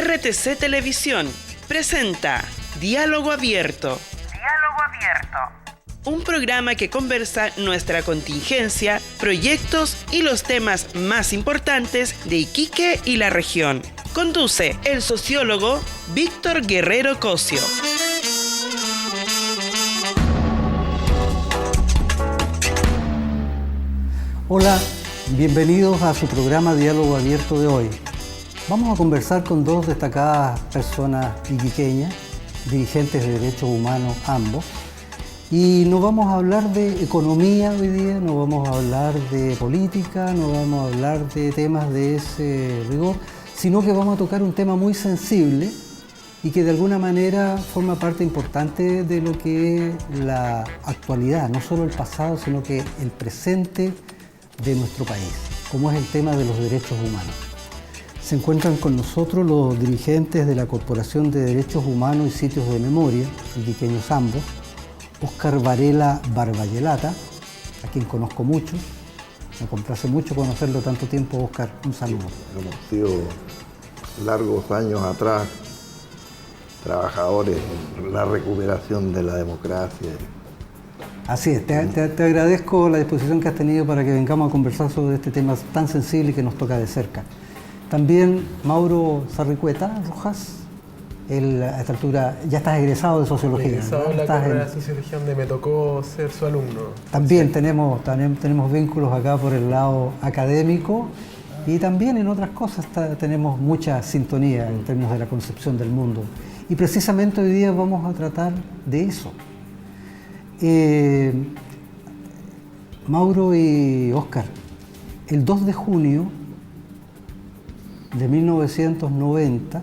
RTC Televisión presenta Diálogo Abierto. Diálogo Abierto. Un programa que conversa nuestra contingencia, proyectos y los temas más importantes de Iquique y la región. Conduce el sociólogo Víctor Guerrero Cosio. Hola, bienvenidos a su programa Diálogo Abierto de hoy. Vamos a conversar con dos destacadas personas iquiqueñas, dirigentes de derechos humanos ambos, y no vamos a hablar de economía hoy día, no vamos a hablar de política, no vamos a hablar de temas de ese rigor, sino que vamos a tocar un tema muy sensible y que de alguna manera forma parte importante de lo que es la actualidad, no solo el pasado, sino que el presente de nuestro país, como es el tema de los derechos humanos. Se encuentran con nosotros los dirigentes de la Corporación de Derechos Humanos y Sitios de Memoria, iquiqueños ambos, Óscar Varela Barbayelata, a quien conozco mucho, me complace mucho conocerlo tanto tiempo. Óscar, un saludo. Hemos sido largos años atrás trabajadores en la recuperación de la democracia. Así es, te agradezco la disposición que has tenido para que vengamos a conversar sobre este tema tan sensible que nos toca de cerca. También Mauro Sarricueta Rojas, él a esta altura ya estás egresado de Sociología. Egresado ¿no? en la carrera de Sociología, donde me tocó ser su alumno. También tenemos vínculos acá por el lado académico y también en otras cosas tenemos mucha sintonía en términos de la concepción del mundo. Y precisamente hoy día vamos a tratar de eso. Mauro y Óscar, el 2 de junio de 1990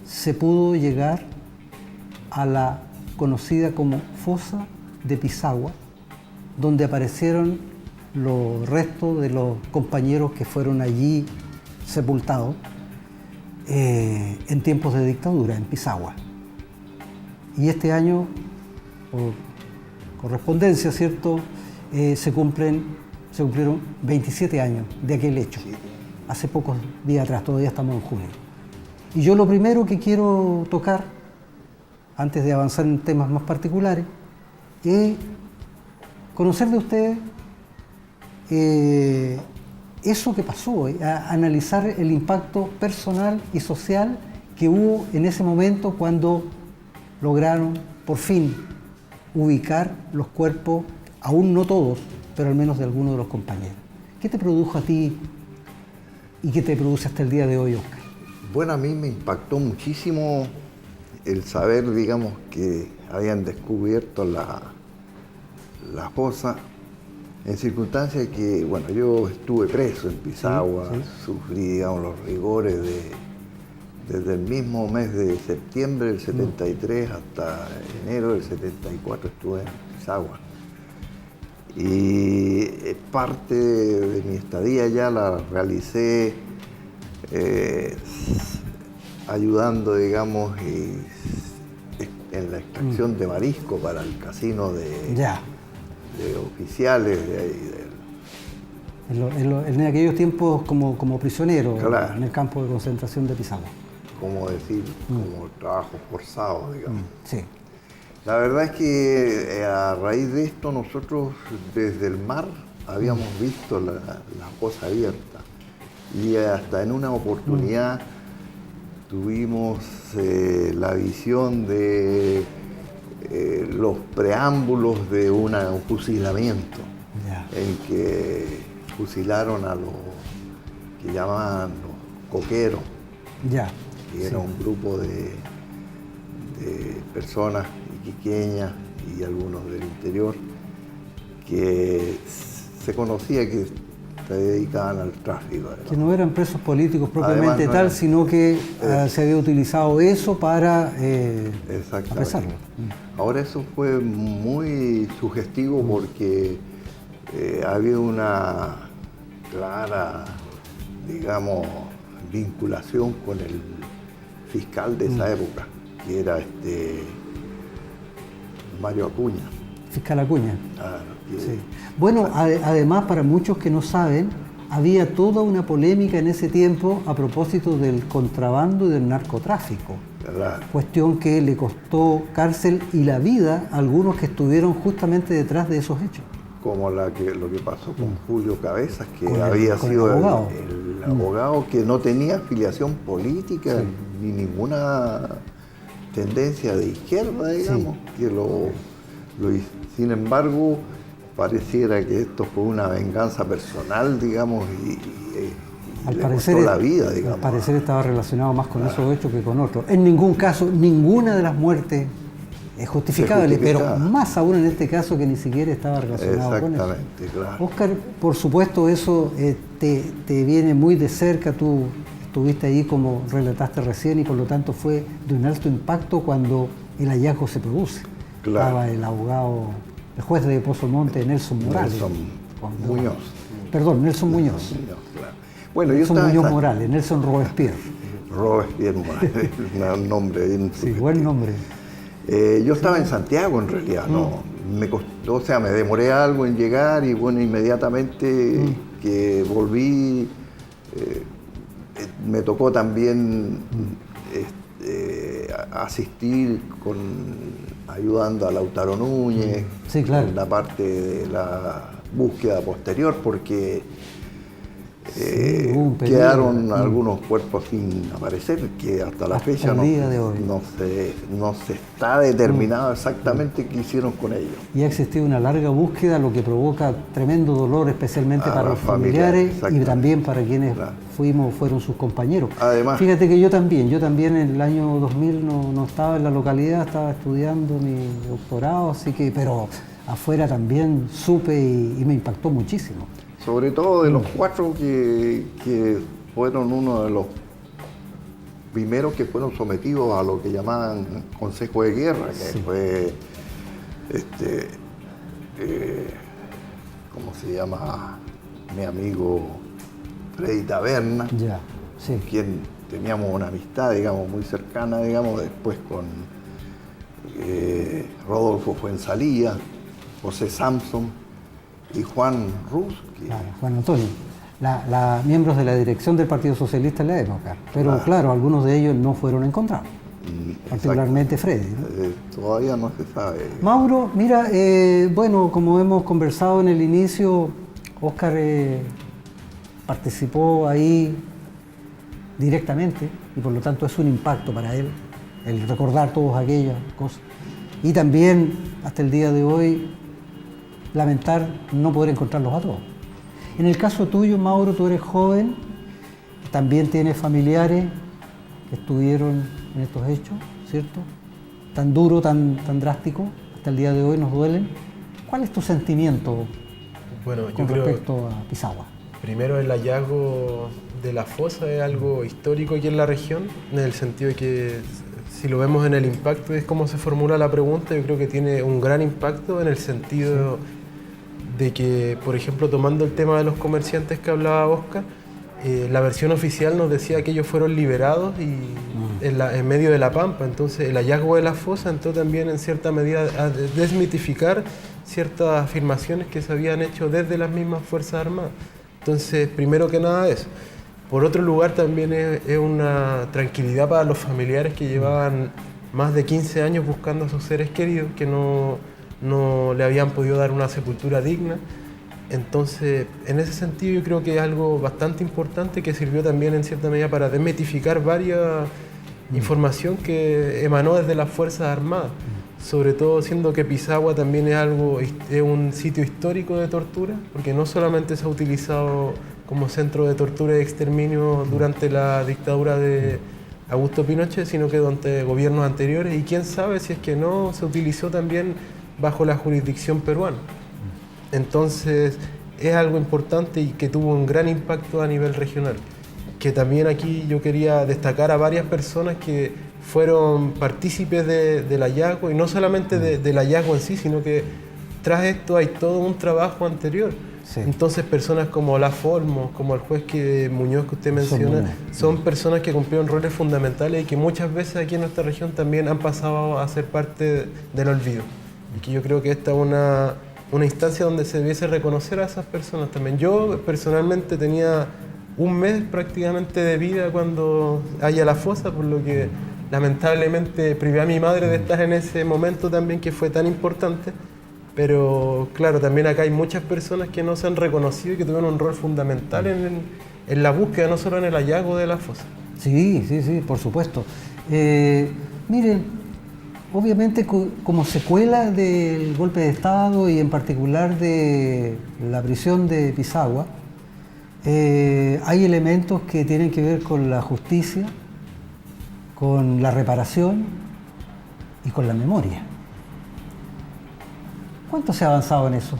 se pudo llegar a la conocida como Fosa de Pisagua, donde aparecieron los restos de los compañeros que fueron allí sepultados en tiempos de dictadura, en Pisagua. Y este año, por correspondencia, ¿cierto?, se cumplieron 27 años de aquel hecho. Hace pocos días atrás, todavía estamos en junio. Y yo lo primero que quiero tocar, antes de avanzar en temas más particulares, es conocer de ustedes eso que pasó, analizar el impacto personal y social que hubo en ese momento cuando lograron por fin ubicar los cuerpos, aún no todos, pero al menos de algunos de los compañeros. ¿Qué te produjo a ti y qué te produce hasta el día de hoy, Óscar? Bueno, a mí me impactó muchísimo el saber, digamos, que habían descubierto la fosa en circunstancias que, bueno, yo estuve preso en Pisagua, sí. Sufrí, digamos, los rigores desde el mismo mes de septiembre del 73 hasta enero del 74 estuve en Pisagua. Y parte de mi estadía ya la realicé ayudando, digamos, en la extracción de marisco para el casino de oficiales de ahí. En aquellos tiempos como prisionero, claro, en el campo de concentración de Pisagua. Como decir, como trabajo forzado, digamos. Sí. La verdad es que a raíz de esto nosotros desde el mar habíamos visto la fosa abierta y hasta en una oportunidad tuvimos la visión de los preámbulos de un fusilamiento en que fusilaron a los que llamaban los coqueros, que era un grupo de personas iquiqueñas y algunos del interior que se conocía que se dedicaban al tráfico. Que no eran presos políticos propiamente tal, sino que se había utilizado eso para apresarlo. Ahora eso fue muy sugestivo porque había una clara, digamos, vinculación con el fiscal de esa época, que era Mario Acuña. Fiscal Acuña. Claro. Sí. Bueno, además, para muchos que no saben, había toda una polémica en ese tiempo a propósito del contrabando y del narcotráfico. ¿Verdad? Cuestión que le costó cárcel y la vida a algunos que estuvieron justamente detrás de esos hechos. Como lo que pasó con Julio Cabezas, que Con el- había con el sido abogado. el abogado que no tenía afiliación política ni ninguna tendencia de izquierda, digamos, que sin embargo, pareciera que esto fue una venganza personal, digamos, y Al le parecer, costó la vida, digamos. al parecer estaba relacionado más con esos hechos que con otros. En ningún caso, ninguna de las muertes es justificable, Es justificada. pero más aún en este caso que ni siquiera estaba relacionado con eso. Exactamente, claro. Óscar, por supuesto eso te viene muy de cerca, tú estuviste ahí como relataste recién y por lo tanto fue de un alto impacto cuando el hallazgo se produce. Claro. Estaba el abogado, el juez de Pozo Monte, Nelson Morales. Nelson Cuando- Muñoz. Perdón, Nelson Muñoz. Claro. Bueno, yo Nelson estaba Muñoz Morales, Nelson Robespierre. Robespierre Morales, un nombre bien Sí, buen nombre. Yo estaba en Santiago en realidad, no. Me costó, o sea, me demoré algo en llegar y bueno, inmediatamente que volví, me tocó también asistir ayudando a Lautaro Núñez, Sí, claro. en la parte de la búsqueda posterior, porque hubo un peligro. quedaron algunos cuerpos sin aparecer, que hasta la Hasta fecha el día de hoy. no se está determinado exactamente qué hicieron con ellos. Y ha existido una larga búsqueda, lo que provoca tremendo dolor, especialmente A para los los familiares y exactamente. también para quienes Claro. fueron sus compañeros. Además- Fíjate que yo también en el año 2000 no estaba en la localidad, estaba estudiando mi doctorado, así que, pero afuera también supe y me impactó muchísimo. Sobre todo de los cuatro que fueron uno de los primeros que fueron sometidos a lo que llamaban Consejo de Guerra, que fue, ¿cómo se llama? Mi amigo Freddy Taberna, Ya, sí. quien teníamos una amistad, digamos, muy cercana, digamos, después con Rodolfo Fuenzalía, José Samson y Juan Ruz, que Claro, Juan Antonio, miembros de la dirección del Partido Socialista en la época, pero claro, algunos de ellos no fueron encontrados, particularmente Freddy, ¿no? todavía no se sabe. Mauro, mira, bueno, como hemos conversado en el inicio, Óscar participó ahí directamente y por lo tanto es un impacto para él el recordar todas aquellas cosas. Y también, hasta el día de hoy, lamentar no poder encontrarlos a todos. En el caso tuyo, Mauro, tú eres joven, también tienes familiares que estuvieron en estos hechos, ¿cierto? Tan duro, tan drástico, hasta el día de hoy nos duelen. ¿Cuál es tu sentimiento Bueno, yo con creo respecto a Pisagua? primero el hallazgo de la fosa es algo histórico aquí en la región, en el sentido de que si lo vemos en el impacto, es como se formula la pregunta, yo creo que tiene un gran impacto en el sentido de que, por ejemplo, tomando el tema de los comerciantes que hablaba Óscar, la versión oficial nos decía que ellos fueron liberados y en medio de la pampa. Entonces el hallazgo de la fosa entró también en cierta medida a desmitificar ciertas afirmaciones que se habían hecho desde las mismas Fuerzas Armadas. Entonces, primero que nada eso. Por otro lugar, también es una tranquilidad para los familiares que llevaban más de 15 años buscando a sus seres queridos, que no le habían podido dar una sepultura digna. Entonces, en ese sentido, yo creo que es algo bastante importante que sirvió también en cierta medida para desmitificar varias información que emanó desde las Fuerzas Armadas. Sobre todo siendo que Pisagua también es un sitio histórico de tortura, porque no solamente se ha utilizado como centro de tortura y exterminio durante la dictadura de Augusto Pinochet, sino que durante gobiernos anteriores, y quién sabe si es que no se utilizó también bajo la jurisdicción peruana. Entonces es algo importante y que tuvo un gran impacto a nivel regional. Que también aquí yo quería destacar a varias personas que fueron partícipes del hallazgo, y no solamente del hallazgo en sí, sino que tras esto hay todo un trabajo anterior. Sí. Entonces personas como Olaf Olmos, como el juez Muñoz que usted menciona, son personas que cumplieron roles fundamentales y que muchas veces aquí en nuestra región también han pasado a ser parte del olvido. Y que yo creo que esta es una instancia donde se debiese reconocer a esas personas también. Yo personalmente tenía un mes prácticamente de vida cuando haya la fosa, por lo que lamentablemente privé a mi madre de estar en ese momento también que fue tan importante. Pero claro, también acá hay muchas personas que no se han reconocido y que tuvieron un rol fundamental en la búsqueda, no solo en el hallazgo de la fosa. Sí, por supuesto. Miren, obviamente como secuela del golpe de Estado y en particular de la prisión de Pisagua, hay elementos que tienen que ver con la justicia, con la reparación y con la memoria. ¿Cuánto se ha avanzado en eso?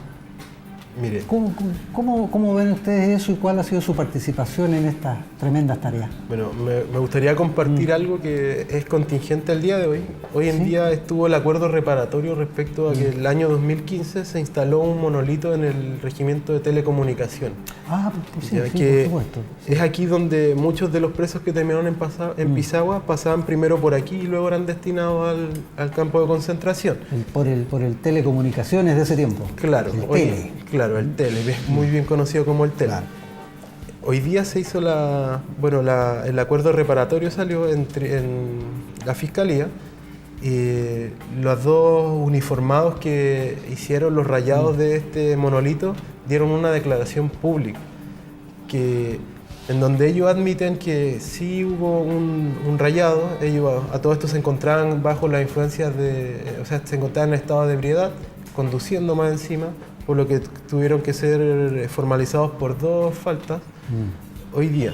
Mire, ¿Cómo ven ustedes eso y cuál ha sido su participación en estas tremendas tareas? bueno, me gustaría compartir algo que es contingente al día de hoy. Hoy en día estuvo el acuerdo reparatorio respecto a que el año 2015 se instaló un monolito en el regimiento de telecomunicación. Ah, sí, por supuesto. Sí. Es aquí donde muchos de los presos que terminaron en Pisagua pasaban primero por aquí y luego eran destinados al campo de concentración. Por el telecomunicaciones de ese tiempo. Claro, El el tele, es muy bien conocido como el tele. Claro. Hoy día se hizo el acuerdo reparatorio, salió en la fiscalía, y los dos uniformados que hicieron los rayados de este monolito dieron una declaración pública en donde ellos admiten que sí hubo un rayado. Ellos a todo esto se encontraban bajo la influencia se encontraban en estado de ebriedad, conduciendo más encima, por lo que tuvieron que ser formalizados por 2 faltas hoy día.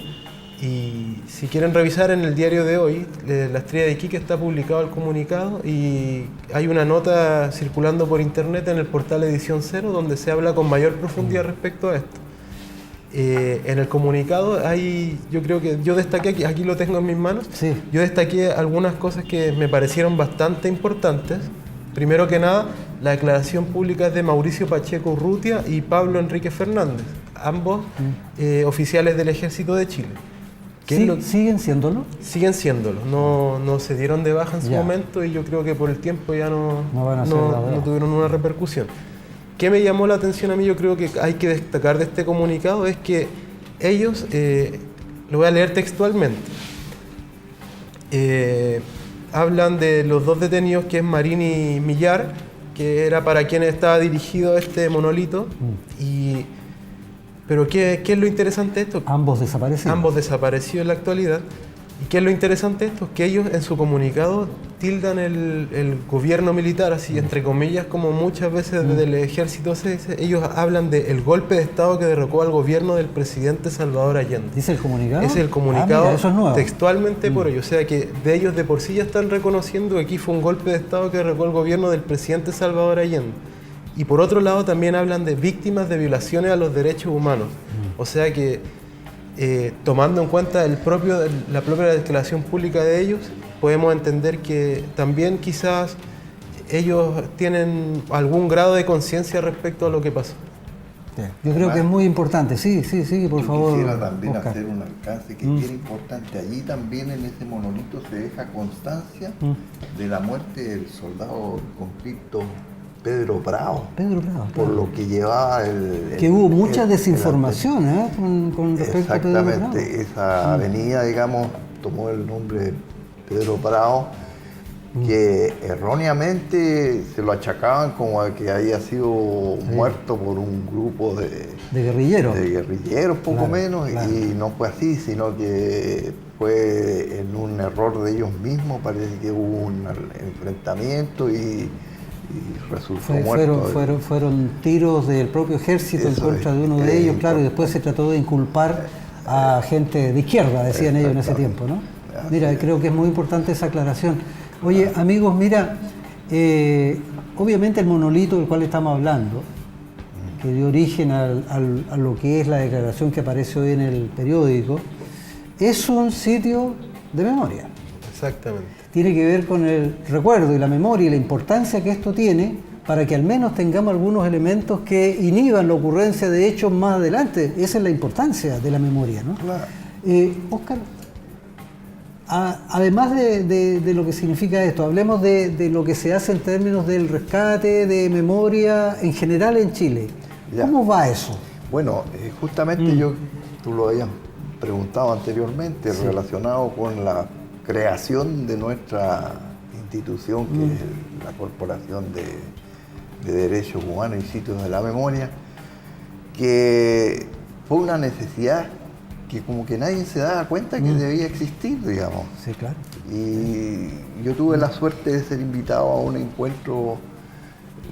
Y si quieren revisar en el diario de hoy, La Estrella de Iquique, está publicado el comunicado y hay una nota circulando por internet en el portal Edición Cero donde se habla con mayor profundidad respecto a esto. En el comunicado yo creo que yo destaqué, aquí lo tengo en mis manos, yo destaqué algunas cosas que me parecieron bastante importantes. Primero que nada, la declaración pública es de Mauricio Pacheco Urrutia y Pablo Enrique Fernández, ambos oficiales del Ejército de Chile. ¿Siguen siéndolo? Siguen siéndolo, no se dieron de baja en su momento y yo creo que por el tiempo ya no tuvieron una repercusión. ¿Qué me llamó la atención a mí? Yo creo que hay que destacar de este comunicado es que ellos, lo voy a leer textualmente, hablan de los 2 detenidos, que es Marín y Millar, que era para quienes estaba dirigido este monolito. Pero ¿qué es lo interesante de esto? Ambos desaparecidos. Ambos desaparecidos en la actualidad. ¿Y qué es lo interesante de esto? Que ellos en su comunicado tildan el gobierno militar, así entre comillas, como muchas veces desde el ejército se dice. Ellos hablan del golpe de Estado que derrocó al gobierno del presidente Salvador Allende. ¿Dice el comunicado? Es el comunicado, eso es nuevo. Textualmente por ello. O sea que de ellos de por sí ya están reconociendo que aquí fue un golpe de Estado que derrocó al gobierno del presidente Salvador Allende. Y por otro lado también hablan de víctimas de violaciones a los derechos humanos. O sea que tomando en cuenta la propia declaración pública de ellos, podemos entender que también quizás ellos tienen algún grado de conciencia respecto a lo que pasó. Yo creo que es muy importante. Sí, por favor. Quisiera también Oscar. hacer un alcance que es importante. Allí también en ese monolito se deja constancia de la muerte del soldado conscripto Pedro Prado. claro. Por lo que llevaba que hubo mucha desinformación con respecto a Pedro Prado. Exactamente, esa avenida, digamos, tomó el nombre de Pedro Prado, que erróneamente se lo achacaban como a que había sido muerto por un grupo de guerrilleros, poco menos, y no fue así, sino que fue en un error de ellos mismos. Parece que hubo un enfrentamiento y resultó muerto. Fueron tiros del propio ejército en contra de uno de ellos, claro, y después se trató de inculpar a gente de izquierda, decían ellos en ese tiempo, ¿no? Mira, creo que es muy importante esa aclaración. Oye, amigos, mira, obviamente el monolito del cual estamos hablando, que dio origen a lo que es la declaración que aparece hoy en el periódico, es un sitio de memoria. Exactamente. Tiene que ver con el recuerdo y la memoria y la importancia que esto tiene para que al menos tengamos algunos elementos que inhiban la ocurrencia de hechos más adelante. Esa es la importancia de la memoria, ¿no? Claro. Oscar, Además de lo que significa esto, hablemos de lo que se hace en términos del rescate, de memoria en general en Chile. Ya. ¿Cómo va eso? Bueno, justamente tú lo habías preguntado anteriormente, relacionado con la creación de nuestra institución, que es la Corporación de Derechos Humanos y Sitios de la Memoria, que fue una necesidad que como que nadie se daba cuenta que debía existir, digamos. Sí, claro. Y yo tuve la suerte de ser invitado a un encuentro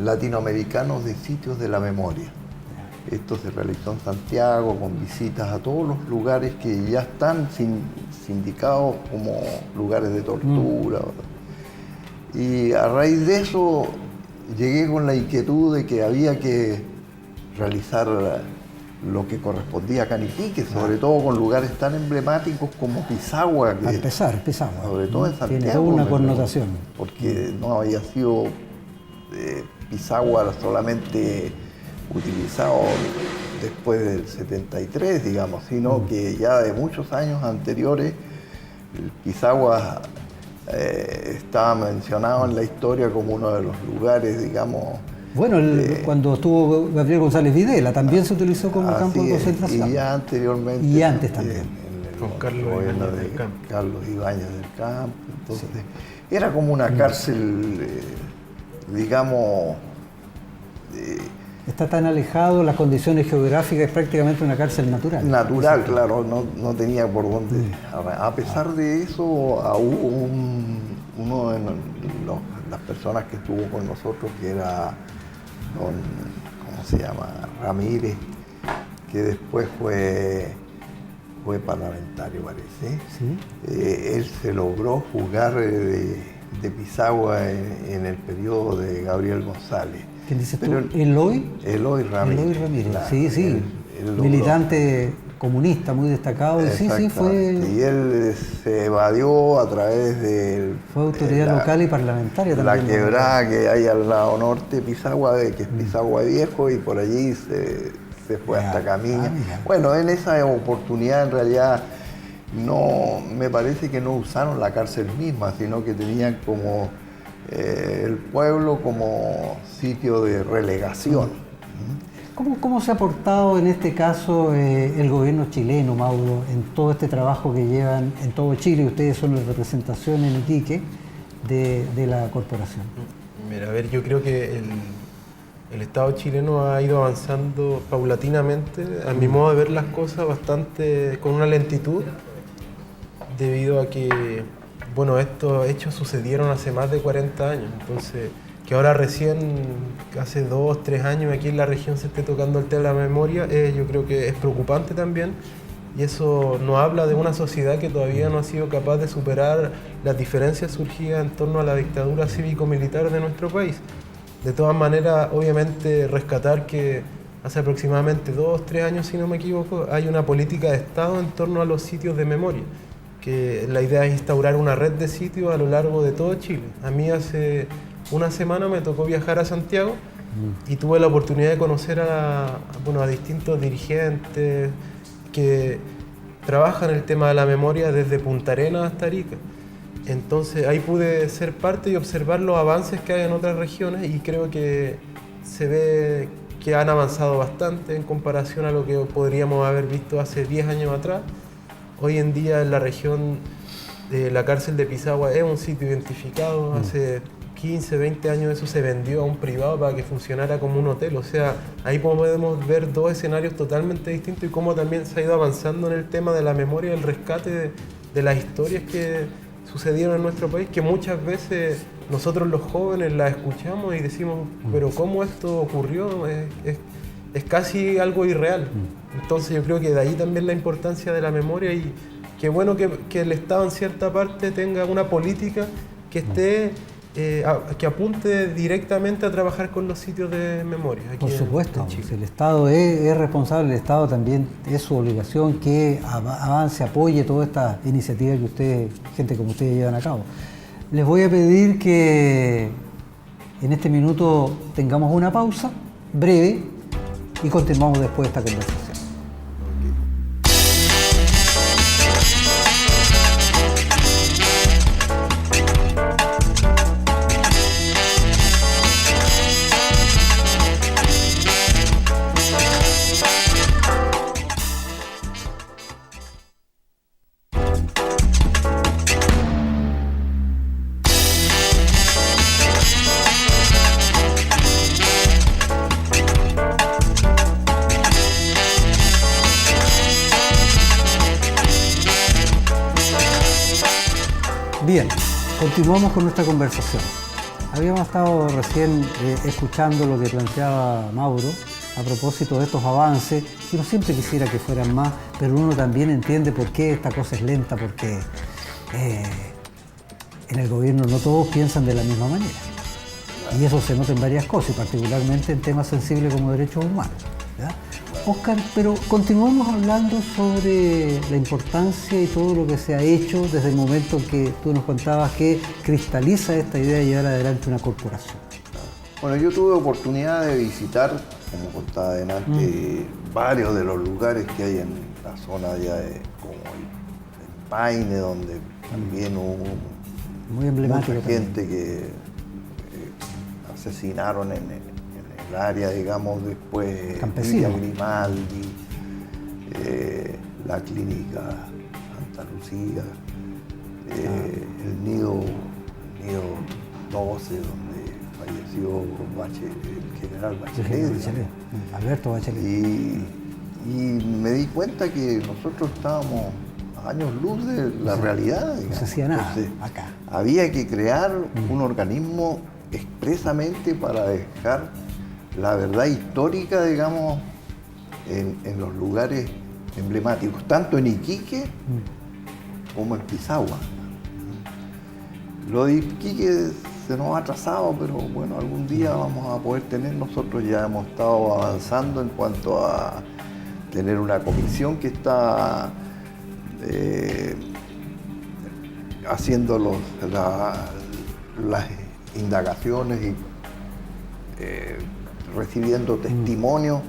latinoamericano de sitios de la memoria. Esto se realizó en Santiago con visitas a todos los lugares que ya están sindicados como lugares de tortura. Y a raíz de eso llegué con la inquietud de que había que realizar lo que correspondía a Caniquique, sobre todo con lugares tan emblemáticos como Pisagua. A empezar, Pisagua. Sobre todo en Santiago. Tiene toda una connotación. Porque no había sido Pisagua solamente utilizado después del 73, digamos, sino que ya de muchos años anteriores Pisagua estaba mencionado en la historia como uno de los lugares, digamos. Bueno, cuando estuvo Gabriel González Videla también se utilizó como campo de concentración. Y ya anteriormente. Y antes también. Con Carlos Ibáñez del Campo. Carlos Ibáñez del Campo. Entonces, era como una cárcel, digamos. Está tan alejado, las condiciones geográficas, es prácticamente una cárcel natural. Natural, claro, no tenía por dónde. A pesar de eso, hubo uno de las personas que estuvo con nosotros, que era don, ¿cómo se llama? Ramírez, que después fue parlamentario, parece. ¿Sí? Él se logró fugar de Pisagua en el periodo de Gabriel González. ¿Quién dices tú? ¿Eloy? Eloy Ramírez. Eloy Ramírez, Claro, sí. él Militante comunista muy destacado. Sí, fue. Y él se evadió a través de. Fue autoridad local y parlamentaria también. La quebrada que hay al lado norte de Pisagua, que es Pisagua Viejo, y por allí se fue hasta Camiña. Bueno, en esa oportunidad en realidad me parece que no usaron la cárcel misma, sino que tenían como el pueblo como sitio de relegación. ¿Cómo se ha portado en este caso el gobierno chileno, Mauro, en todo este trabajo que llevan en todo Chile? Ustedes son la representación en Iquique de la corporación. Mira, a ver, yo creo que el Estado chileno ha ido avanzando paulatinamente, a mi modo de ver las cosas, bastante con una lentitud, debido a que, bueno, estos hechos sucedieron hace más de 40 años, entonces que ahora recién, hace 2, 3 años aquí en la región se esté tocando el tema de la memoria, yo creo que es preocupante también, y eso nos habla de una sociedad que todavía no ha sido capaz de superar las diferencias surgidas en torno a la dictadura cívico-militar de nuestro país. De todas maneras, obviamente, rescatar que hace aproximadamente 2, 3 años, si no me equivoco, hay una política de Estado en torno a los sitios de memoria, que la idea es instaurar una red de sitios a lo largo de todo Chile. A mí hace una semana me tocó viajar a Santiago y tuve la oportunidad de conocer a distintos dirigentes que trabajan el tema de la memoria desde Punta Arenas hasta Arica. Entonces ahí pude ser parte y observar los avances que hay en otras regiones, y creo que se ve que han avanzado bastante en comparación a lo que podríamos haber visto hace 10 años atrás. Hoy en día en la región de la cárcel de Pisagua es un sitio identificado. Hace 15, 20 años eso se vendió a un privado para que funcionara como un hotel. O sea, ahí podemos ver dos escenarios totalmente distintos, y cómo también se ha ido avanzando en el tema de la memoria y el rescate de las historias que sucedieron en nuestro país, que muchas veces nosotros los jóvenes las escuchamos y decimos, pero ¿cómo esto ocurrió? Es casi algo irreal. Entonces yo creo que de ahí también la importancia de la memoria, y qué bueno que el Estado en cierta parte tenga una política que esté que apunte directamente a trabajar con los sitios de memoria. Aquí Por supuesto, en Chile. el Estado es responsable, el Estado también es su obligación que avance, apoye toda esta iniciativa que ustedes, gente como ustedes, llevan a cabo. Les voy a pedir que en este minuto tengamos una pausa breve y continuamos después de esta conversación. Bien, continuamos con nuestra conversación. Habíamos estado recién escuchando lo que planteaba Mauro a propósito de estos avances, que uno siempre quisiera que fueran más, pero uno también entiende por qué esta cosa es lenta, porque en el gobierno no todos piensan de la misma manera. Y eso se nota en varias cosas, y particularmente en temas sensibles como derechos humanos, ¿ya? Óscar, pero continuamos hablando sobre la importancia y todo lo que se ha hecho desde el momento en que tú nos contabas que cristaliza esta idea de llevar adelante una corporación. Bueno, yo tuve oportunidad de visitar, como contaba adelante, varios de los lugares que hay en la zona allá como el Paine, donde también hubo muy emblemático mucha gente que asesinaron en el área, digamos, después Campesino. Villa Grimaldi, la clínica Santa Lucía, el nido 12, donde falleció el general Bachelet. Alberto Bachelet. Y me di cuenta que nosotros estábamos a años luz de la realidad. No se hacía nada. Entonces, acá. había que crear un organismo expresamente para dejar la verdad histórica, digamos, en los lugares emblemáticos, tanto en Iquique como en Pisagua. Lo de Iquique se nos ha atrasado, pero bueno, algún día vamos a poder tener. Nosotros ya hemos estado avanzando en cuanto a tener una comisión que está haciendo las indagaciones y recibiendo testimonios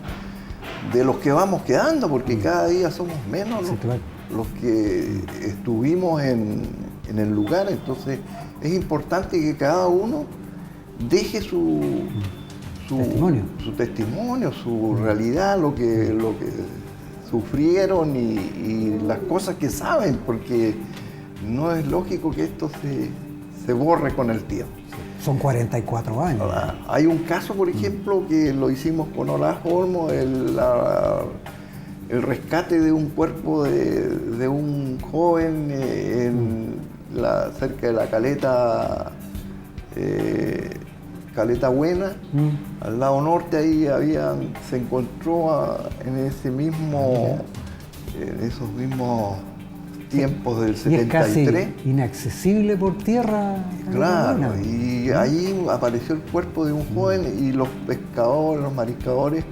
de los que vamos quedando, porque cada día somos menos los que estuvimos en el lugar. Entonces es importante que cada uno deje su testimonio, su realidad, lo que sufrieron y las cosas que saben, porque no es lógico que esto se borre con el tiempo. Son 44 años. Hay un caso, por ejemplo, que lo hicimos con Olaf Olmo, el rescate de un cuerpo de un joven cerca de la Caleta Buena, al lado norte. Ahí se encontró en esos mismos tiempos del 73. Y es casi inaccesible por tierra. Claro, y ahí apareció el cuerpo de un joven y los pescadores, los mariscadores,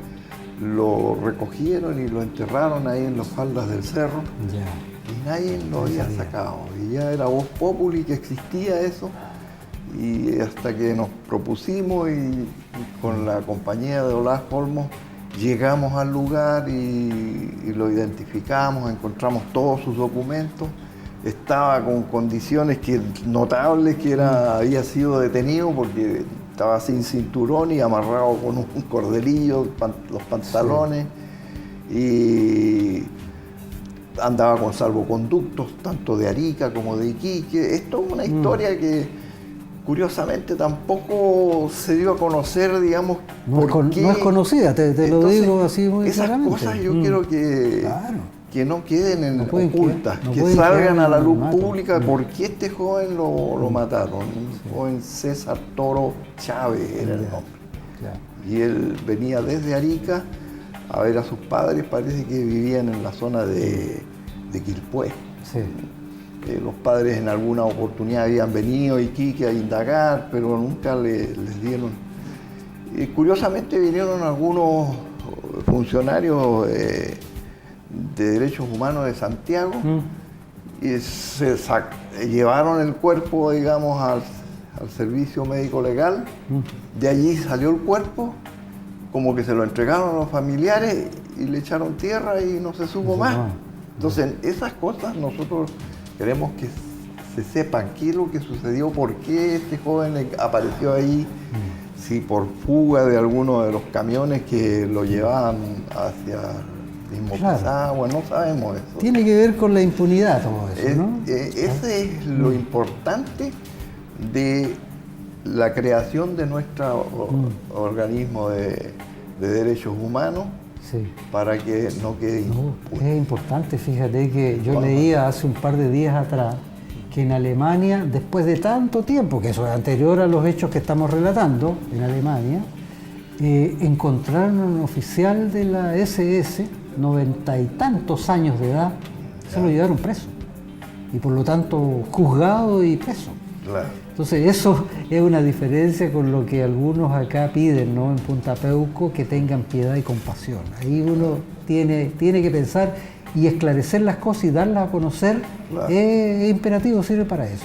lo recogieron y lo enterraron ahí en las faldas del cerro. Ya. Y nadie lo había sacado. Y ya era voz populi que existía eso. Y hasta que nos propusimos y con la compañía de Olaf Olmo llegamos al lugar y lo identificamos, encontramos todos sus documentos. Estaba con condiciones notables, que había sido detenido porque estaba sin cinturón y amarrado con un cordelillo, los pantalones, y andaba con salvoconductos, tanto de Arica como de Iquique. Esto es una historia que curiosamente tampoco se dio a conocer, digamos, no es conocida, te lo digo así muy claramente. Esas cosas yo quiero que no queden ocultas, que salgan salgan a la luz pública. ¿Por qué este joven lo mataron? Un joven César Toro Chávez era el nombre. Y él venía desde Arica a ver a sus padres, parece que vivían en la zona de Quilpué. Sí. Los padres en alguna oportunidad habían venido a Iquique a indagar, pero nunca les dieron. Y curiosamente vinieron algunos funcionarios de derechos humanos de Santiago y llevaron el cuerpo, digamos, al servicio médico legal. De allí salió el cuerpo, como que se lo entregaron a los familiares y le echaron tierra y no se supo más. Entonces, esas cosas nosotros queremos que se sepan qué es lo que sucedió, por qué este joven apareció ahí, si por fuga de alguno de los camiones que lo llevaban hacia el mismo Pisagua, no sabemos eso. Tiene que ver con la impunidad todo eso, ¿no? Ese es lo importante de la creación de nuestro organismo de derechos humanos. Sí. Para que no quede impune. Es importante, fíjate que yo leía hace un par de días atrás que en Alemania, después de tanto tiempo, que eso es anterior a los hechos que estamos relatando, en Alemania, encontraron a un oficial de la SS, 90 y tantos años de edad, se lo llevaron preso, y por lo tanto juzgado y preso. Claro. Entonces eso es una diferencia con lo que algunos acá piden, ¿no? En Punta Peuco, que tengan piedad y compasión. Ahí uno tiene que pensar y esclarecer las cosas y darlas a conocer. Claro. Es imperativo, sirve para eso.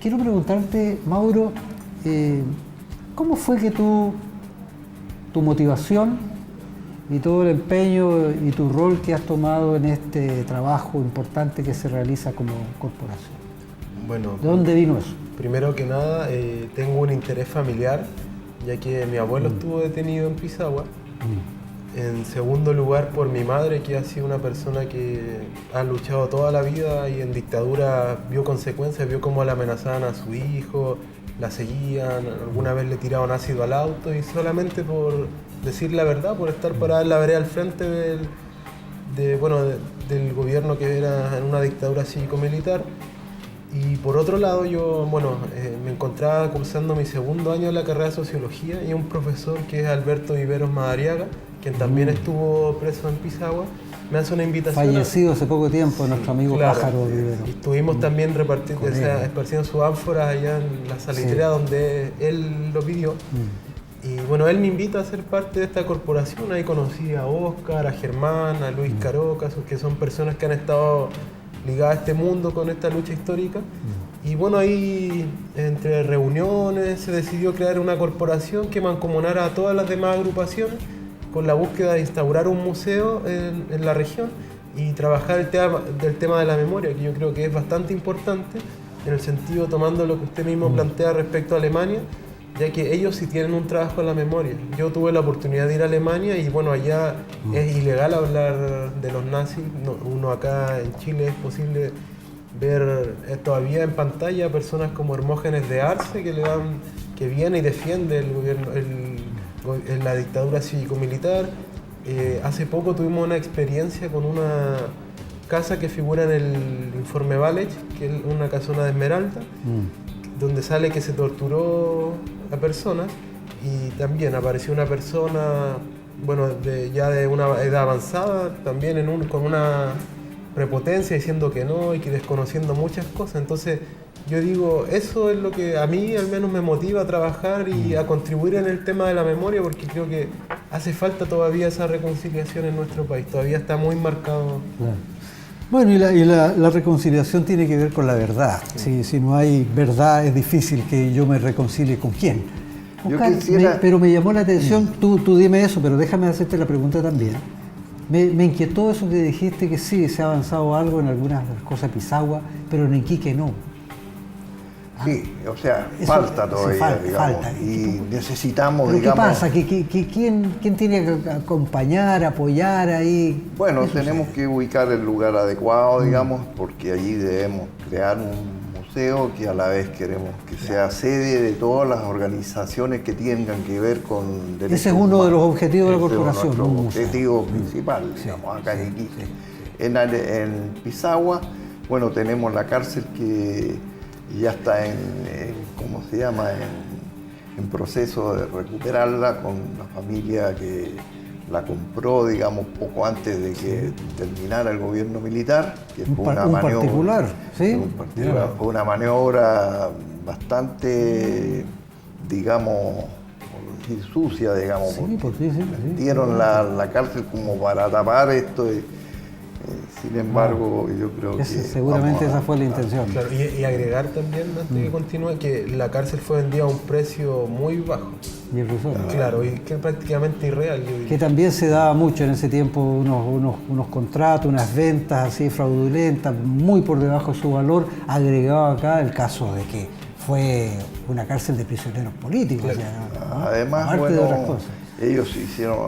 Quiero preguntarte, Mauro, ¿cómo fue que tu motivación y todo el empeño y tu rol que has tomado en este trabajo importante que se realiza como corporación? Bueno, ¿de dónde vino eso? Primero que nada, tengo un interés familiar, ya que mi abuelo estuvo detenido en Pisagua. En segundo lugar, por mi madre, que ha sido una persona que ha luchado toda la vida y en dictadura vio consecuencias, vio cómo le amenazaban a su hijo, la seguían, alguna vez le tiraban ácido al auto, y solamente por decir la verdad, por estar parada en la vereda al frente del gobierno que era en una dictadura cívico-militar. Y por otro lado, yo me encontraba cursando mi segundo año de la carrera de Sociología, y un profesor que es Alberto Viveros Madariaga, quien también estuvo preso en Pisagua, me hace una invitación. Fallecido hace poco tiempo, nuestro amigo Pájaro Viveros. Y estuvimos también esparciendo sus ánforas allá en la salitera donde él lo pidió. Y bueno, él me invita a ser parte de esta corporación. Ahí conocí a Óscar, a Germán, a Luis Caroca, que son personas que han estado ligadas a este mundo con esta lucha histórica. Y bueno, ahí entre reuniones se decidió crear una corporación que mancomunara a todas las demás agrupaciones con la búsqueda de instaurar un museo en la región y trabajar el tema de la memoria, que yo creo que es bastante importante, en el sentido, tomando lo que usted mismo plantea respecto a Alemania, ya que ellos sí tienen un trabajo en la memoria. Yo tuve la oportunidad de ir a Alemania y bueno, allá es ilegal hablar de los nazis. Uno acá en Chile es posible ver todavía en pantalla personas como Hermógenes de Arce, que viene y defiende el gobierno, la dictadura cívico-militar. Hace poco tuvimos una experiencia con una casa que figura en el informe Valech, que es una casona de Esmeralda, donde sale que se torturó a personas, y también apareció una persona, ya de una edad avanzada, también con una prepotencia, diciendo que no y que desconociendo muchas cosas. Entonces yo digo, eso es lo que a mí al menos me motiva a trabajar y a contribuir en el tema de la memoria, porque creo que hace falta todavía esa reconciliación en nuestro país, todavía está muy marcado. Claro. Bueno, y la reconciliación tiene que ver con la verdad. Si no hay verdad, es difícil que yo me reconcilie con quién. Oscar, pero me llamó la atención, tú dime eso, pero déjame hacerte la pregunta también. Me inquietó eso que dijiste, que sí, se ha avanzado algo en algunas cosas de Pisagua, pero en Iquique no. Sí, o sea, falta todavía, digamos, y necesitamos, ¿pero digamos... qué pasa? ¿Quién tiene que acompañar, apoyar ahí? Bueno, tenemos que ubicar el lugar adecuado, digamos, porque allí debemos crear un museo que a la vez queremos que sea sede de todas las organizaciones que tengan que ver con derechos Ese es uno de los objetivos de la corporación. Es nuestro objetivo principal, digamos, acá en Iquique. En Pisagua, bueno, tenemos la cárcel que ya está en proceso de recuperarla, con la familia que la compró, digamos, poco antes de que terminara el gobierno militar, que fue una maniobra bastante, digamos, por decir, sucia, digamos, dieron la cárcel como para tapar esto. Sin embargo, yo creo que... Seguramente esa fue la intención. Claro, y agregar también, antes que continúe, que la cárcel fue vendida a un precio muy bajo. Y irrisorio. Claro, y que es prácticamente irreal. Que también se daba mucho en ese tiempo, unos contratos, unas ventas así fraudulentas, muy por debajo de su valor, agregado acá el caso de que fue una cárcel de prisioneros políticos. Claro. O sea, además, ellos hicieron,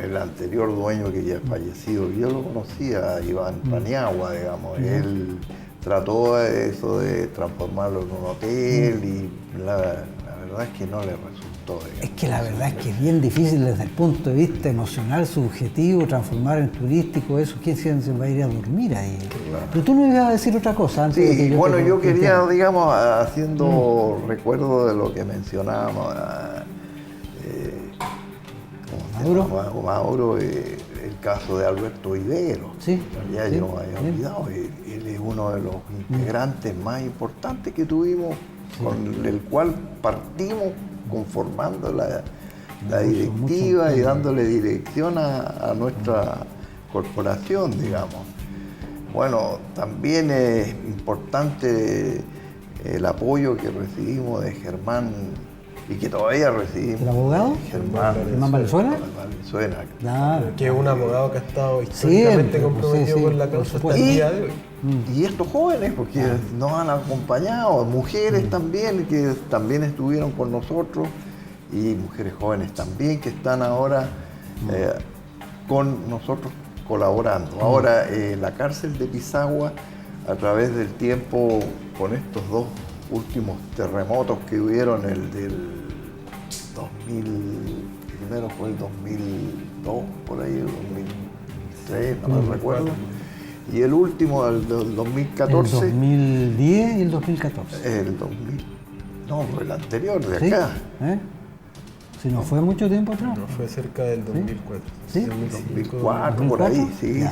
el anterior dueño que ya es fallecido, yo lo conocía, Iván Paniagua, digamos, él trató eso de transformarlo en un hotel y la verdad es que no le resultó. Digamos. Es que la verdad es que es bien difícil desde el punto de vista emocional, subjetivo, transformar en turístico eso. ¿Quién se va a ir a dormir ahí? Claro. Pero tú no ibas a decir otra cosa antes de que Sí, bueno, yo quería, entienda. digamos, haciendo recuerdo de lo que mencionábamos, Mauro, el caso de Alberto Ibero. Sí, En realidad sí, yo me había sí. olvidado, él es uno de los integrantes más importantes que tuvimos, con el cual partimos conformando la directiva mucho. y dándole dirección a nuestra corporación, digamos. Bueno, también es importante el apoyo que recibimos de Germán y que todavía recibimos. ¿El abogado? de ¿Germán Valenzuela? Valenzuela. Claro. Que es un abogado que ha estado históricamente Siempre, comprometido sí, con la por causa hasta supuesto. el día de hoy. Y estos jóvenes, porque nos han acompañado, mujeres también, que también estuvieron con nosotros, y mujeres jóvenes también, que están ahora con nosotros colaborando. Ahora, la cárcel de Pisagua, a través del tiempo, con estos dos últimos terremotos que hubieron, el del 2000, primero fue el 2002, por ahí, el 2003, no me recuerdo. Y el último, el del 2014. El 2010 y el 2014. El 2000. No, el anterior, de ¿Sí? acá. Si no fue mucho tiempo atrás. No, fue cerca del 2004. ¿Sí? 2005. 2004, por ahí, 2004? sí. Ya. No,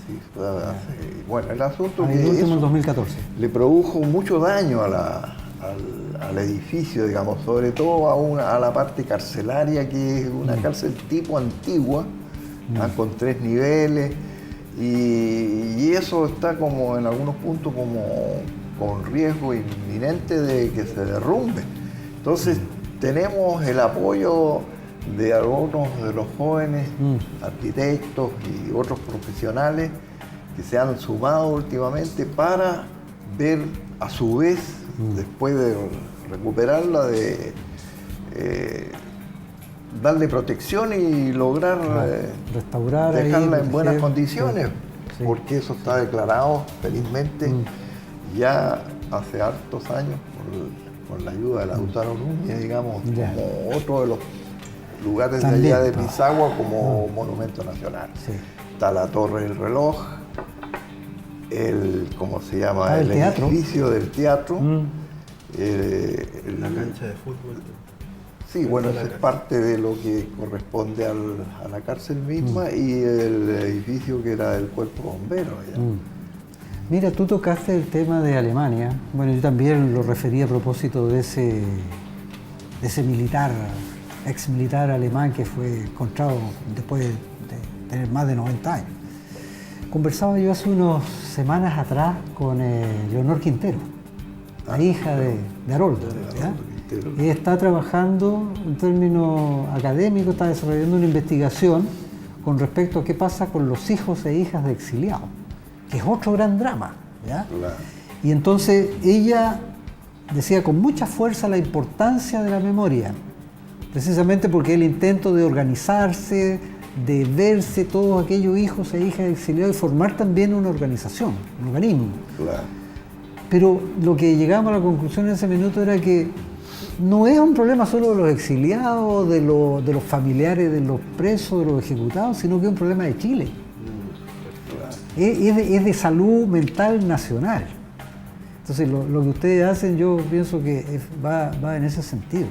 sí, fue hace- bueno, el asunto Ah, que el último en eso 2014. le produjo mucho daño al edificio, digamos, sobre todo a la parte carcelaria, que es una cárcel tipo antigua, con 3 niveles, y eso está como en algunos puntos como con riesgo inminente de que se derrumbe. Entonces tenemos el apoyo de algunos de los jóvenes arquitectos y otros profesionales que se han sumado últimamente para ver a su vez, después de recuperarla, de darle protección y lograr Restaurar ahí, dejarla en buenas proteger. condiciones, Sí. porque eso está declarado felizmente ya hace hartos años con la ayuda de Lautaro Núñez, digamos, Ya. como otro de los lugares También, de allá de ¿no? Pisagua como monumento nacional. Sí. Está la Torre del Reloj, ¿cómo se llama? Ah, el teatro. Edificio del teatro. La cancha de fútbol. Sí, bueno, eso es parte de lo que corresponde a la cárcel misma y el edificio que era del cuerpo bombero. ¿Ya? Mira, tú tocaste el tema de Alemania. Bueno, yo también lo referí a propósito de ese militar, ex militar alemán que fue encontrado después de tener más de 90 años. Conversaba yo hace unas semanas atrás con Leonor Quintero, la hija de Haroldo. ¿ya? Ella está trabajando en términos académicos, está desarrollando una investigación con respecto a qué pasa con los hijos e hijas de exiliados, que es otro gran drama. ¿ya? Claro. Y entonces ella decía con mucha fuerza la importancia de la memoria, precisamente porque el intento de organizarse, de verse todos aquellos hijos e hijas de exiliados y formar también una organización, un organismo. Claro. Pero lo que llegamos a la conclusión en ese minuto era que no es un problema solo de los exiliados, de los familiares de los presos, de los ejecutados, sino que es un problema de Chile. Es de salud mental nacional. Entonces lo que ustedes hacen yo pienso que va en ese sentido.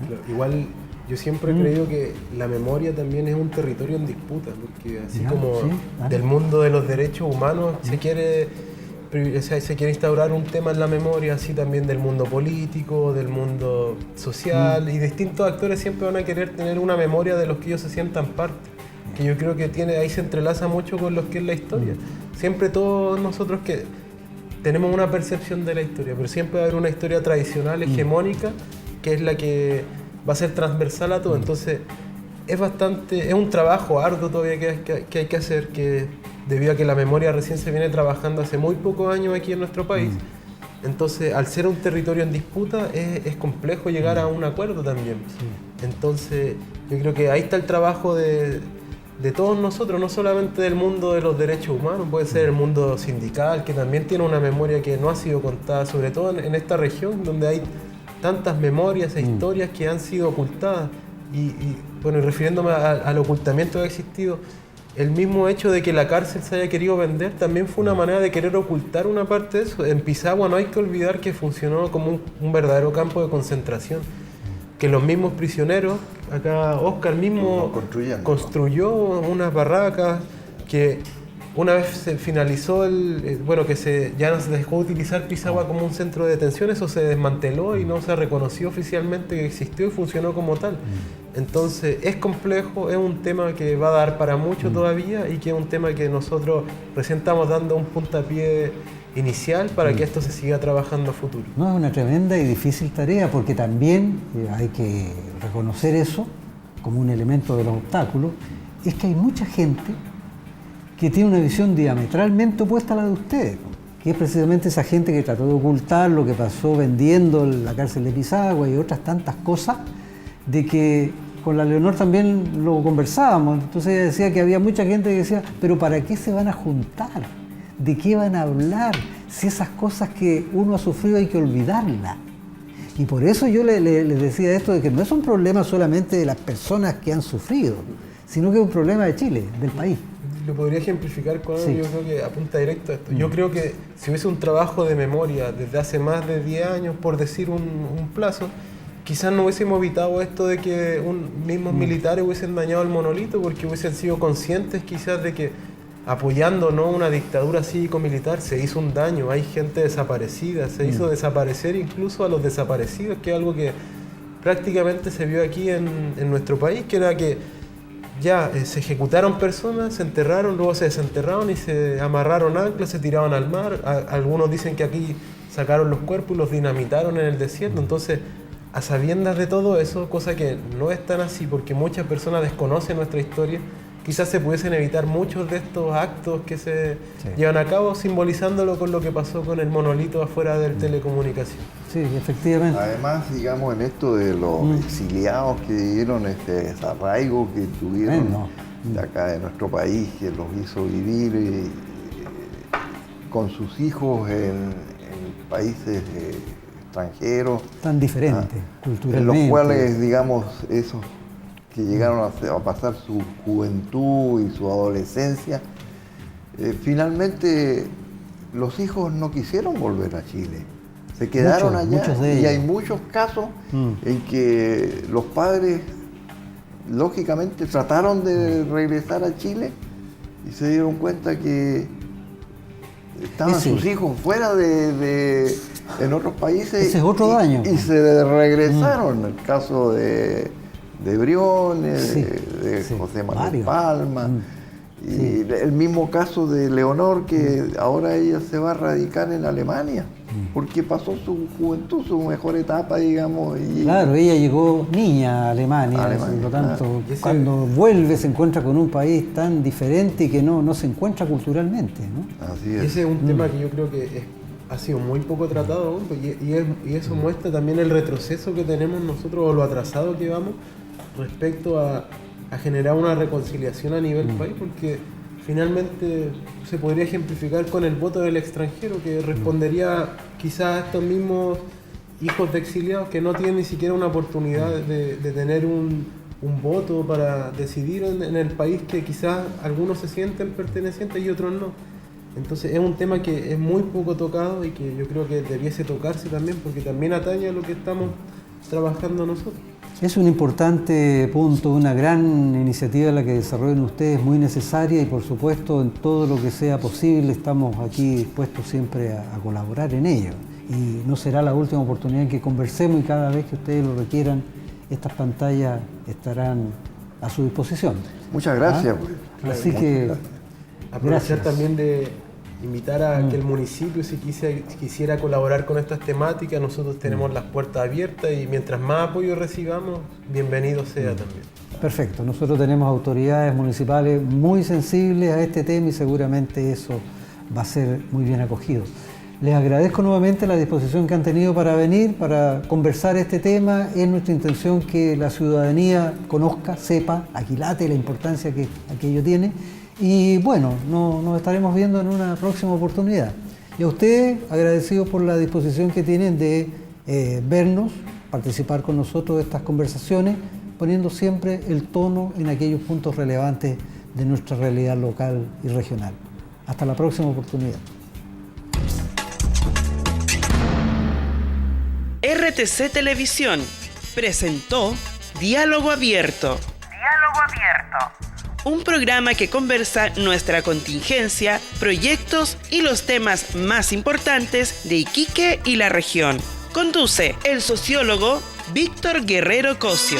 Claro, igual yo siempre he creído que la memoria también es un territorio en disputa, porque así Ya, como sí, vale. del mundo de los derechos humanos se quiere instaurar un tema en la memoria, así también del mundo político, del mundo social, y distintos actores siempre van a querer tener una memoria de los que ellos se sientan parte, que yo creo que ahí se entrelaza mucho con lo que es la historia. Siempre todos nosotros que tenemos una percepción de la historia, pero siempre va a haber una historia tradicional, hegemónica, que es la que va a ser transversal a todo. Entonces es un trabajo arduo todavía que hay que hacer, que debido a que la memoria recién se viene trabajando hace muy pocos años aquí en nuestro país. Entonces, al ser un territorio en disputa, es complejo llegar a un acuerdo también. Entonces, yo creo que ahí está el trabajo de todos nosotros, no solamente del mundo de los derechos humanos, puede ser el mundo sindical, que también tiene una memoria que no ha sido contada, sobre todo en esta región, donde hay tantas memorias e historias que han sido ocultadas. Y bueno, refiriéndome al ocultamiento que ha existido, el mismo hecho de que la cárcel se haya querido vender también fue una manera de querer ocultar una parte de eso. En Pisagua no hay que olvidar que funcionó como un verdadero campo de concentración, que los mismos prisioneros, acá Oscar mismo construyó unas barracas que una vez se finalizó ya no se dejó utilizar Pisagua como un centro de detención, eso se desmanteló y no se reconoció oficialmente que existió y funcionó como tal. Entonces es complejo, es un tema que va a dar para mucho todavía y que es un tema que nosotros recién estamos dando un puntapié inicial para que esto se siga trabajando a futuro. No, es una tremenda y difícil tarea porque también hay que reconocer eso como un elemento de los obstáculos, es que hay mucha gente que tiene una visión diametralmente opuesta a la de ustedes, que es precisamente esa gente que trató de ocultar lo que pasó vendiendo la cárcel de Pisagua y otras tantas cosas, de que con la Leonor también lo conversábamos. Entonces ella decía que había mucha gente que decía, pero ¿para qué se van a juntar? ¿De qué van a hablar? Si esas cosas que uno ha sufrido hay que olvidarlas. Y por eso yo les decía esto de que no es un problema solamente de las personas que han sufrido, sino que es un problema de Chile, del país. Lo podría ejemplificar con algo, Sí. yo creo que apunta directo a esto. Yo creo que si hubiese un trabajo de memoria desde hace más de 10 años, por decir un plazo, quizás no hubiésemos evitado esto de que mismos militares hubiesen dañado el monolito, porque hubiesen sido conscientes quizás de que apoyando una dictadura cívico-militar se hizo un daño, hay gente desaparecida, se hizo desaparecer incluso a los desaparecidos, que es algo que prácticamente se vio aquí en nuestro país, que era que ya se ejecutaron personas, se enterraron, luego se desenterraron y se amarraron anclas, se tiraban al mar. Algunos dicen que aquí sacaron los cuerpos y los dinamitaron en el desierto. Entonces, a sabiendas de todo eso, cosa que no es tan así porque muchas personas desconocen nuestra historia, quizás se pudiesen evitar muchos de estos actos que se llevan a cabo, simbolizándolo con lo que pasó con el monolito afuera del telecomunicación. Sí, efectivamente. Además, digamos, en esto de los exiliados que dieron este desarraigo que tuvieron de acá de nuestro país, que los hizo vivir con sus hijos en países extranjeros. Tan diferentes, culturalmente. En los cuales, digamos, esos que llegaron a pasar su juventud y su adolescencia, finalmente los hijos no quisieron volver a Chile. Se quedaron allá y hay muchos casos en que los padres lógicamente trataron de regresar a Chile y se dieron cuenta que estaban sus hijos fuera en otros países. Ese es otro daño. Y se regresaron. El caso de Briones, de José Manuel Palma. Y el mismo caso de Leonor, que ahora ella se va a radicar en Alemania, porque pasó su juventud, su mejor etapa, digamos. Claro, ella llegó niña a Alemania, por lo tanto, cuando vuelve se encuentra con un país tan diferente y que no se encuentra culturalmente, ¿no? Así es. Ese es un tema que yo creo que ha sido muy poco tratado, y eso muestra también el retroceso que tenemos nosotros, o lo atrasado que vamos respecto a generar una reconciliación a nivel país, porque finalmente se podría ejemplificar con el voto del extranjero, que respondería quizás a estos mismos hijos de exiliados que no tienen ni siquiera una oportunidad de tener un voto para decidir en el país, que quizás algunos se sienten pertenecientes y otros no. Entonces es un tema que es muy poco tocado y que yo creo que debiese tocarse también, porque también atañe a lo que estamos trabajando nosotros. Es un importante punto, una gran iniciativa la que desarrollan ustedes, muy necesaria, y por supuesto en todo lo que sea posible estamos aquí dispuestos siempre a colaborar en ello. Y no será la última oportunidad en que conversemos, y cada vez que ustedes lo requieran, estas pantallas estarán a su disposición. Muchas gracias. Así que aprovechar también de invitar a que el municipio, si quisiera colaborar con estas temáticas, nosotros tenemos las puertas abiertas, y mientras más apoyo recibamos, bienvenido sea también. Perfecto, nosotros tenemos autoridades municipales muy sensibles a este tema y seguramente eso va a ser muy bien acogido. Les agradezco nuevamente la disposición que han tenido para venir, para conversar este tema. Es nuestra intención que la ciudadanía conozca, sepa, aquilate la importancia que aquello tiene. Y bueno, nos estaremos viendo en una próxima oportunidad. Y a ustedes, agradecidos por la disposición que tienen de vernos participar con nosotros de estas conversaciones, poniendo siempre el tono en aquellos puntos relevantes de nuestra realidad local y regional. Hasta la próxima oportunidad. RTC Televisión presentó Diálogo Abierto. Diálogo abierto. Un programa que conversa nuestra contingencia, proyectos y los temas más importantes de Iquique y la región. Conduce el sociólogo Víctor Guerrero Cosio.